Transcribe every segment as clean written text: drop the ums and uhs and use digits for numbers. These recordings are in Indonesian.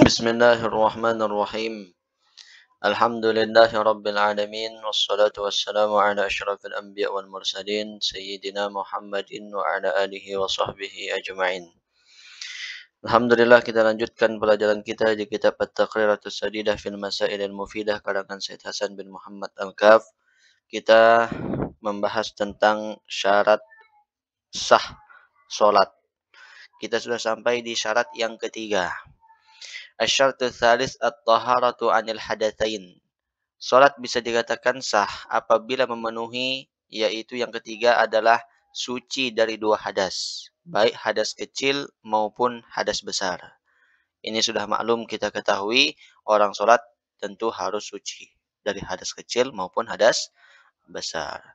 Bismillahirrahmanirrahim. Alhamdulillahirabbil alamin wassalatu wassalamu ala asyrafil anbiya wal mursalin sayyidina Muhammadin wa ala alihi wa sahbihi ajma'in. Alhamdulillah, kita lanjutkan pelajaran kita di kitab At-Taqriratus Sadidah fil Masailil Mufidah karangan Said Hasan bin Muhammad Al-Kaf. Kita membahas tentang syarat sah salat. Kita sudah sampai di syarat yang ketiga. Asy-syartu tsalis at-taharatu 'anil hadatsain. Salat bisa dikatakan sah apabila memenuhi, yaitu yang ketiga adalah suci dari dua hadas, baik hadas kecil maupun hadas besar. Ini sudah maklum, kita ketahui orang salat tentu harus suci dari hadas kecil maupun hadas besar.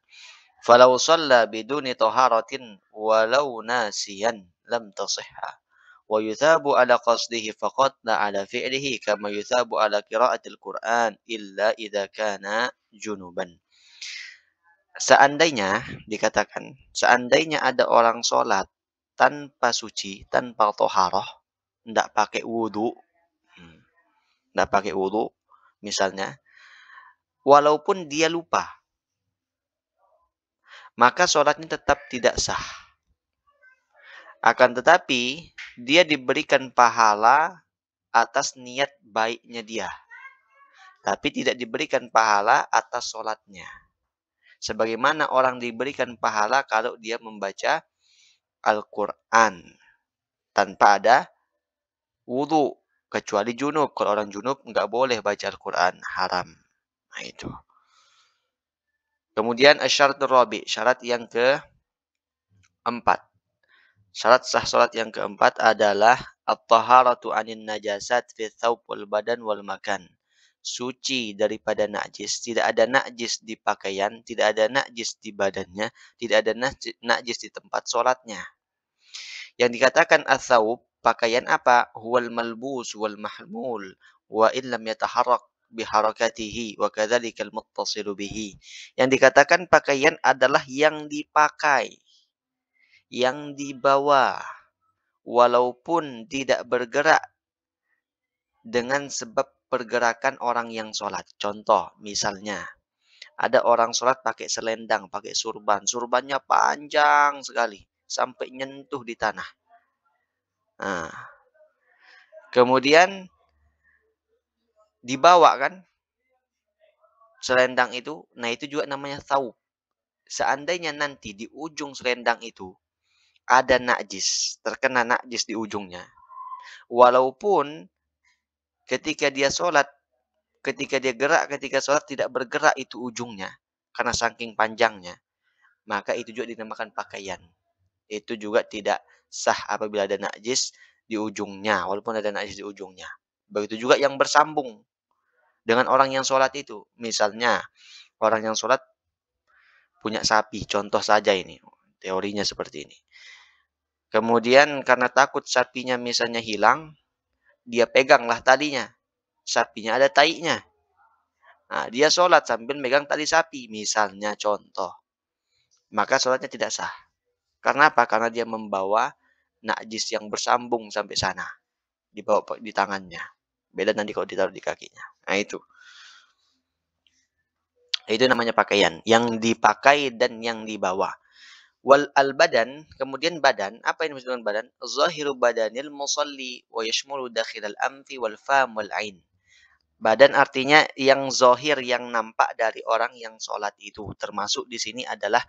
Falau shalla biduni taharatin walau nasiyan lam tasihha. Wa yuthabu ala qasdihi faqat la ala fi'lihi kama yuthabu ala qiraatil Qur'an illa idza kana junuban. Seandainya dikatakan, seandainya ada orang sholat tanpa suci, tanpa toharoh, tidak pakai wudu, misalnya, walaupun dia lupa, maka sholatnya tetap tidak sah. Akan tetapi, dia diberikan pahala atas niat baiknya dia. Tapi tidak diberikan pahala atas sholatnya. Sebagaimana orang diberikan pahala kalau dia membaca Al-Quran tanpa ada wudu. Kecuali junub. Kalau orang junub nggak boleh baca Al-Quran. Haram. Nah itu. Kemudian asy-syaratur rabi'. Syarat yang keempat. Syarat sah salat yang keempat adalah at-taharatu 'anin najasat fi thawb wal badan wal makan. Suci daripada najis, tidak ada najis di pakaian, tidak ada najis di badannya, tidak ada najis di tempat salatnya. Yang dikatakan ats-thawb, pakaian apa? Huwal malbus wal mahmul wa in lam yataharrak biharakatihi wa kadzalikal muttasilu bihi. Yang dikatakan pakaian adalah yang dipakai, yang dibawa, walaupun tidak bergerak dengan sebab pergerakan orang yang sholat. Contoh, misalnya, ada orang sholat pakai selendang, pakai surban. Surbannya panjang sekali, sampai nyentuh di tanah. Nah, kemudian dibawa kan selendang itu. Nah, itu juga namanya thawb. Seandainya nanti di ujung selendang itu ada najis, terkena najis di ujungnya. Walaupun ketika dia sholat, ketika dia gerak, ketika sholat tidak bergerak itu ujungnya, karena saking panjangnya, maka itu juga dinamakan pakaian. Itu juga tidak sah apabila ada najis di ujungnya, walaupun ada najis di ujungnya. Begitu juga yang bersambung dengan orang yang sholat itu. Misalnya, orang yang sholat punya sapi, contoh saja ini, teorinya seperti ini. Kemudian karena takut sapinya misalnya hilang, dia peganglah talinya. Sapinya ada taiknya. Nah, dia sholat sambil megang tali sapi, misalnya contoh. Maka sholatnya tidak sah. Karena apa? Karena dia membawa najis yang bersambung sampai sana. Dibawa di tangannya. Beda nanti kalau ditaruh di kakinya. Nah itu. Itu namanya pakaian. Yang dipakai dan yang dibawa. Wal al-badan, kemudian badan, apa yang dimaksud dengan badan? Zahiru badanil musalli wa yashmulu dakhilal anfi wal fam wal ain. Badan artinya yang zahir, yang nampak dari orang yang sholat itu. Termasuk di sini adalah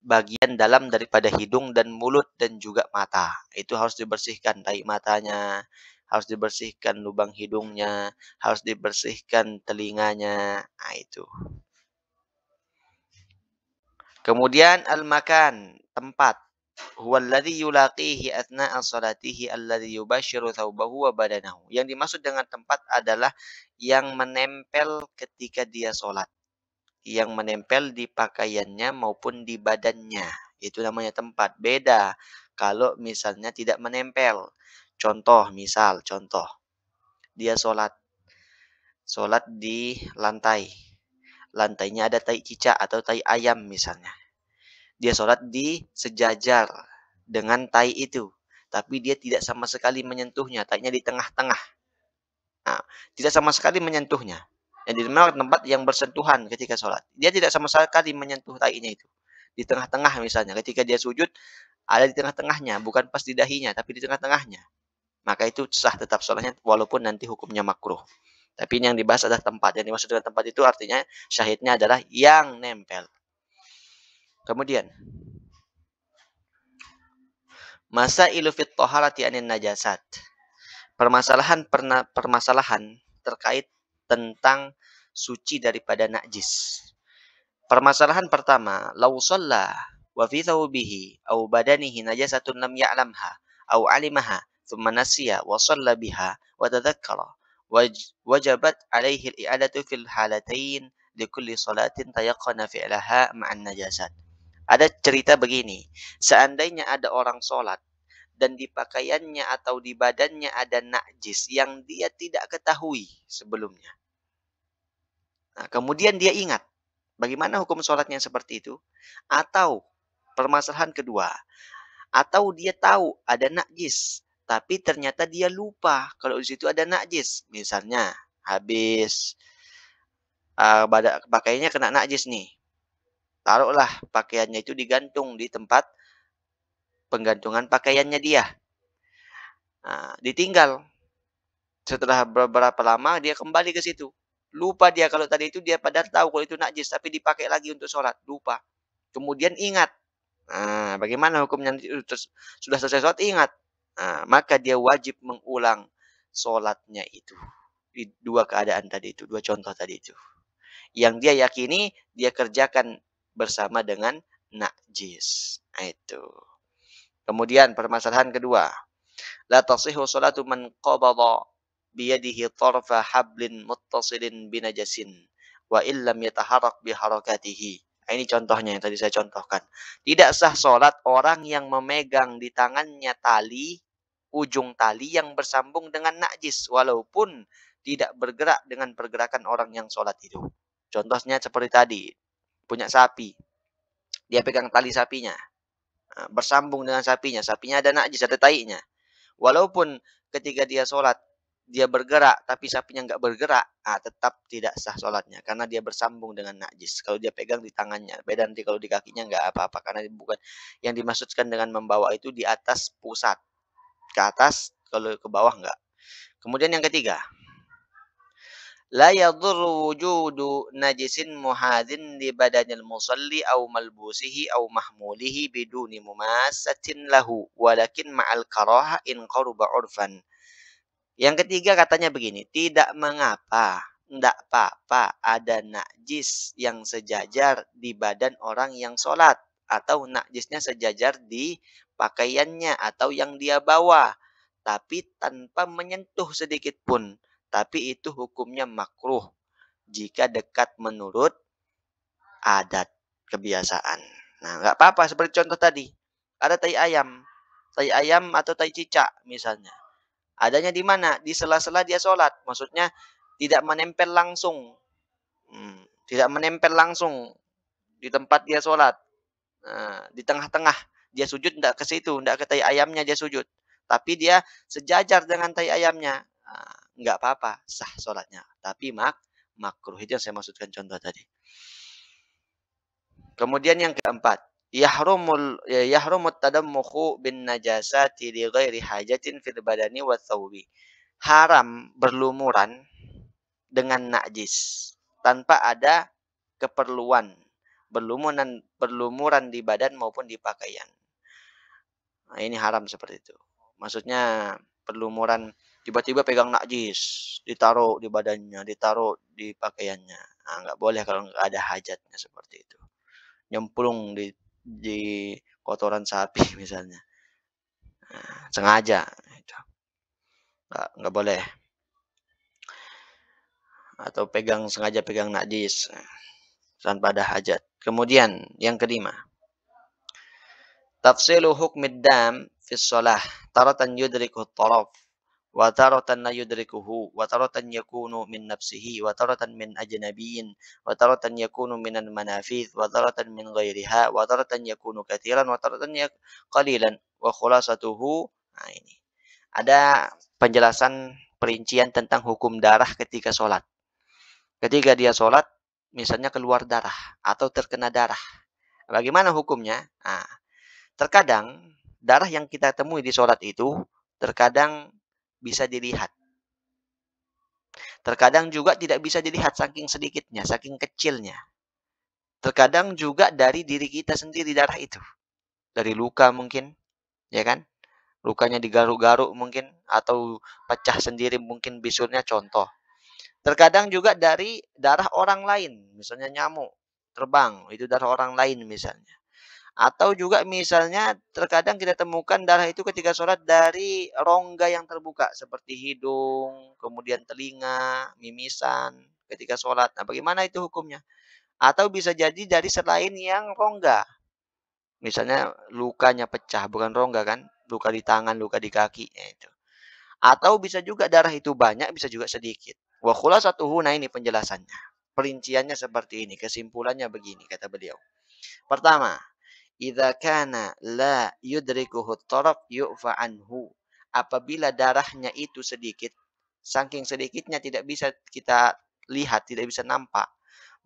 bagian dalam daripada hidung dan mulut dan juga mata. Itu harus dibersihkan, tahi matanya, harus dibersihkan lubang hidungnya, harus dibersihkan telinganya. Nah itu. Kemudian al-makan, tempat. Huwallazi yulaqihi athna'a salatihi alladzi yubashiru thawbahu wa badanahu. Yang dimaksud dengan tempat adalah yang menempel ketika dia sholat. Yang menempel di pakaiannya maupun di badannya. Itu namanya tempat. Beda kalau misalnya tidak menempel. Contoh, contoh. Dia sholat. Sholat di lantai. Lantainya ada tai cicak atau tai ayam misalnya. Dia sholat di sejajar dengan tai itu. tapi dia tidak sama sekali menyentuhnya, tainya di tengah-tengah. Nah, tidak sama sekali menyentuhnya. Yang dimaksud tempat yang bersentuhan ketika sholat. Dia tidak sama sekali menyentuh tainya itu. Di tengah-tengah misalnya, ketika dia sujud, ada di tengah-tengahnya, bukan pas di dahinya, tapi di tengah-tengahnya. Maka itu sah tetap sholatnya, walaupun nanti hukumnya makruh. Tapi ini yang dibahas adalah tempat. Yang dimaksud dengan tempat itu artinya syahidnya adalah yang nempel. Kemudian, masailu fit thaharati anin najasat. Permasalahan terkait tentang suci daripada najis. Permasalahan pertama, lau shalla wa fi thawbihi aw badanihi najasatun lam ya'lamha aw 'alimaha thumma nasiya wa shalla biha wa tadhakkara wajabat 'alaihi al-i'adatu fil halatain likulli salatin tayaqqana fi'laha ma'an najasat. Ada cerita begini, seandainya ada orang sholat dan di pakaiannya atau di badannya ada najis yang dia tidak ketahui sebelumnya. Nah, kemudian dia ingat, bagaimana hukum sholatnya seperti itu? Atau permasalahan kedua, atau dia tahu ada najis, tapi ternyata dia lupa kalau di situ ada najis. Misalnya habis pakaiannya kena najis nih, taruhlah pakaiannya itu digantung di tempat penggantungan pakaiannya dia. Nah, ditinggal. Setelah beberapa lama dia kembali ke situ. Lupa dia kalau tadi itu dia padahal tahu kalau itu najis, tapi dipakai lagi untuk sholat. Lupa. Kemudian ingat. Nah, bagaimana hukumnya? Sudah selesai sholat, ingat. Nah, maka dia wajib mengulang sholatnya itu. Di dua keadaan tadi itu, dua contoh tadi itu. Yang dia yakini, dia kerjakan bersama dengan najis. Nah, itu. Kemudian permasalahan kedua. La tasihhu salatu man qabada biyadihi tarfa hablin muttasilin binajasin wa illam yataharrak biharakatihi. Ini contohnya yang tadi saya contohkan. Tidak sah salat orang yang memegang di tangannya tali, ujung tali yang bersambung dengan najis walaupun tidak bergerak dengan pergerakan orang yang salat itu. Contohnya seperti tadi, punya sapi. Dia pegang tali sapinya, bersambung dengan sapinya ada najis, ada tainya. Walaupun ketika dia sholat, dia bergerak, tapi sapinya nggak bergerak, tetap tidak sah sholatnya. Karena dia bersambung dengan najis. Kalau dia pegang di tangannya, beda nanti kalau di kakinya nggak apa-apa. Karena bukan yang dimaksudkan dengan membawa itu di atas pusat. Ke atas, kalau ke bawah nggak. Kemudian yang ketiga. La yadurru wujudu najisin muhadin li badanil musalli au malbusihi au mahmulihi biduni mumassatin lahu walakin ma'al karaha in qaruba urfan. Yang ketiga katanya begini, tidak mengapa, tidak apa-apa ada najis yang sejajar di badan orang yang sholat atau najisnya sejajar di pakaiannya atau yang dia bawa, tapi tanpa menyentuh sedikit pun. Tapi itu hukumnya makruh jika dekat menurut adat kebiasaan. Nah, nggak apa-apa seperti contoh tadi. Ada tai ayam atau tai cicak misalnya. Adanya di mana? Di sela-sela dia sholat. Maksudnya tidak menempel langsung. Tidak menempel langsung di tempat dia sholat. Di tengah-tengah. Dia sujud tidak ke situ. Tidak ke tai ayamnya dia sujud. Tapi dia sejajar dengan tai ayamnya. Nggak apa-apa, sah sholatnya. Tapi makruh. Itu yang saya maksudkan contoh tadi. Kemudian yang keempat. Yahrumut tadammukhu bin najasati li ghairi hajatin fil badani wa thawbi. Haram berlumuran dengan najis. Tanpa ada keperluan. Berlumuran di badan maupun di pakaian. Nah, ini haram seperti itu. Maksudnya berlumuran tiba-tiba pegang najis, ditaruh di badannya, ditaruh di pakaiannya. Nah, nggak boleh kalau nggak ada hajatnya seperti itu. Nyemplung di kotoran sapi misalnya. Nah, sengaja. Nggak boleh. Atau sengaja pegang najis. Tanpa ada hajat. Kemudian yang kelima. Tafsilu hukmid dam fi shalah. Taratan yudriku taraf. وتارة لا يدركه وتارة يكون من نفسه وتارة من أجنبي وتارة يكون من المنافذ وتارة من غيرها وتارة يكون كثيرا وتارة قليلا وخلاصته Nah, ini. Ada penjelasan perincian tentang hukum darah ketika sholat. Ketika dia sholat, misalnya keluar darah atau terkena darah. Bagaimana hukumnya? Nah, terkadang darah yang kita temui di sholat itu terkadang bisa dilihat. Terkadang juga tidak bisa dilihat saking sedikitnya, saking kecilnya. Terkadang juga dari diri kita sendiri darah itu. Dari luka mungkin, ya kan? Lukanya digaruk-garuk mungkin, atau pecah sendiri mungkin bisulnya contoh. Terkadang juga dari darah orang lain, misalnya nyamuk terbang, itu darah orang lain misalnya. Atau juga misalnya terkadang kita temukan darah itu ketika sholat dari rongga yang terbuka, seperti hidung, kemudian telinga, mimisan, ketika sholat. Nah, bagaimana itu hukumnya? Atau bisa jadi dari selain yang rongga. Misalnya lukanya pecah, bukan rongga kan? Luka di tangan, luka di kaki. Ya itu. Atau bisa juga darah itu banyak, bisa juga sedikit. Wa khulasatuhu, nah ini penjelasannya. Perinciannya seperti ini, kesimpulannya begini kata beliau. Pertama, idza kana la yudrikuhu taraf yu'fa anhu. Apabila darahnya itu sedikit, saking sedikitnya tidak bisa kita lihat, tidak bisa nampak,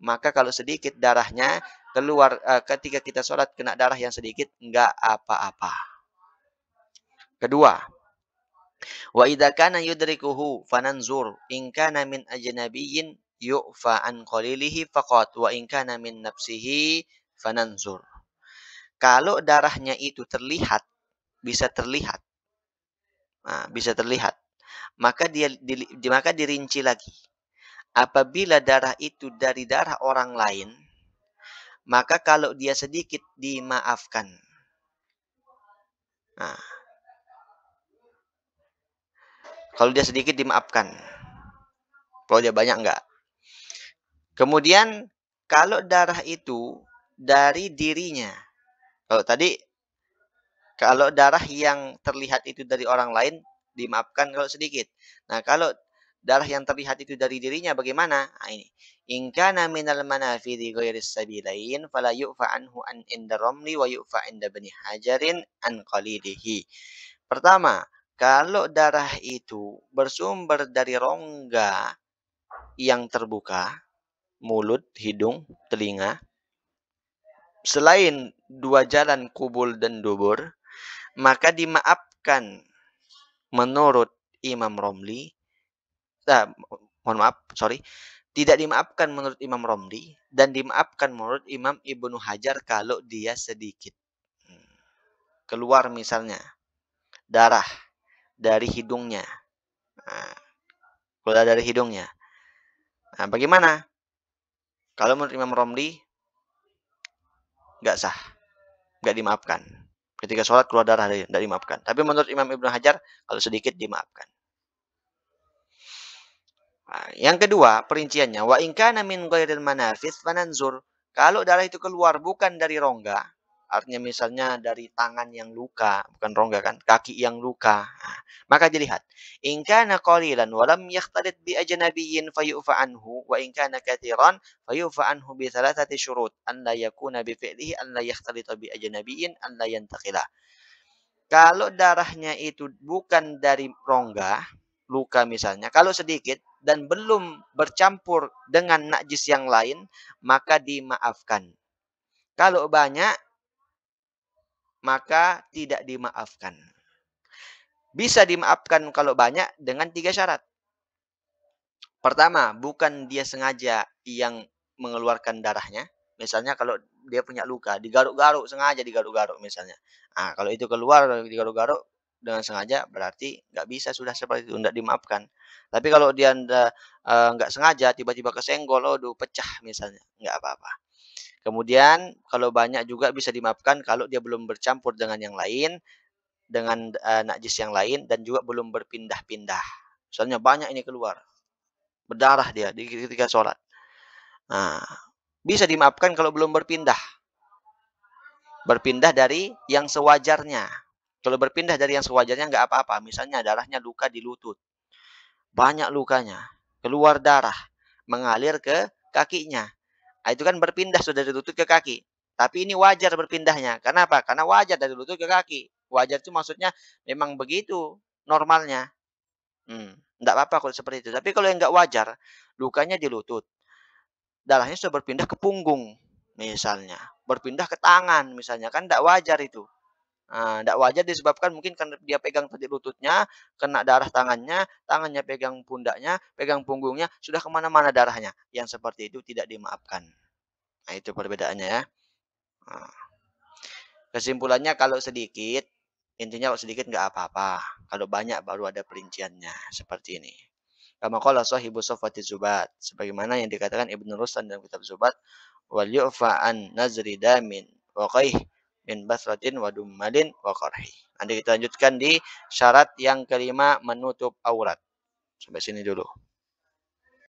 maka kalau sedikit darahnya keluar ketika kita sholat kena darah yang sedikit, enggak apa-apa. Kedua, wa idza kana yudrikuhu fananzur in kana min ajnabiyyin yu'fa an qalilihi faqat wa in kana min nafsihi fananzur. Kalau darahnya itu terlihat, bisa terlihat, bisa terlihat, maka maka dirinci lagi. Apabila darah itu dari darah orang lain, maka kalau dia sedikit dimaafkan. Nah, kalau dia sedikit dimaafkan. Kalau dia banyak enggak. Kemudian kalau darah itu dari dirinya. Kalau darah yang terlihat itu dari orang lain dimaafkan kalau sedikit. Nah, kalau darah yang terlihat itu dari dirinya bagaimana? Nah, ini. In kana minal manafidhi ghairis sabilain fala yu'fa anhu an inda ramli wa yu'fa inda bani hajarin an qalidihi. Pertama, kalau darah itu bersumber dari rongga yang terbuka, mulut, hidung, telinga, selain dua jalan kubul dan dubur, maka dimaafkan menurut Imam Romli, tidak dimaafkan menurut Imam Romli dan dimaafkan menurut Imam Ibnu Hajar kalau dia sedikit. Keluar misalnya darah dari hidungnya. Nah, keluar dari hidungnya. Nah, bagaimana? Kalau menurut Imam Romli nggak sah, nggak dimaafkan. Ketika sholat keluar darah tidak dimaafkan. Tapi menurut Imam Ibnu Hajar kalau sedikit dimaafkan. Nah, yang kedua perinciannya, wa in kana min ghairil manafis fananzur. Kalau darah itu keluar bukan dari rongga, artinya misalnya dari tangan yang luka, bukan rongga kan, kaki yang luka. Nah, maka dilihat. In kana qalilan wa lam yakhtalit bi ajnabiyyin fayu'fa anhu wa in kana katiran fayu'fa anhu bi thalathati syurut an la yakuna bi fi'lihi an la yakhtalita bi ajnabiyyin an la yantaqila. Kalau darahnya itu bukan dari rongga, luka misalnya, kalau sedikit dan belum bercampur dengan najis yang lain, maka dimaafkan. Kalau banyak, maka tidak dimaafkan. Bisa dimaafkan kalau banyak dengan 3 syarat. Pertama, bukan dia sengaja yang mengeluarkan darahnya. Misalnya kalau dia punya luka, digaruk-garuk, sengaja digaruk-garuk misalnya. Nah, kalau itu keluar digaruk-garuk dengan sengaja, berarti nggak bisa sudah seperti itu, nggak dimaafkan. Tapi kalau dia nggak sengaja, tiba-tiba kesenggol, aduh pecah misalnya, nggak apa-apa. Kemudian kalau banyak juga bisa dimaafkan kalau dia belum bercampur dengan yang lain, dengan najis yang lain, dan juga belum berpindah-pindah. Misalnya banyak ini keluar, berdarah dia ketika sholat. Nah, bisa dimaafkan kalau belum berpindah. Berpindah dari yang sewajarnya. Kalau berpindah dari yang sewajarnya nggak apa-apa. Misalnya darahnya luka di lutut. Banyak lukanya. Keluar darah. Mengalir ke kakinya. Nah, itu kan berpindah sudah dari lutut ke kaki. Tapi ini wajar berpindahnya. Kenapa? Karena wajar dari lutut ke kaki. Wajar itu maksudnya memang begitu normalnya. Nggak apa-apa kalau seperti itu. Tapi kalau yang nggak wajar, lukanya di lutut, darahnya sudah berpindah ke punggung misalnya, berpindah ke tangan misalnya, kan nggak wajar itu. Nggak wajar disebabkan mungkin karena dia pegang tadi lututnya, kena darah tangannya, tangannya pegang pundaknya, pegang punggungnya, sudah kemana mana darahnya. Yang seperti itu tidak dimaafkan. Nah, itu perbedaannya ya. Nah, kesimpulannya kalau sedikit, intinya kalau sedikit nggak apa-apa. Kalau banyak baru ada perinciannya, seperti ini. Kama qala sahibu Safwati Zubat, sebagaimana yang dikatakan Ibnu Rustan dalam kitab Zubat, wal yu'fa an nazri damin wa qaih min basratin wa dummalin wa qarhi. Nanti kita lanjutkan di syarat yang kelima menutup aurat. Sampai sini dulu.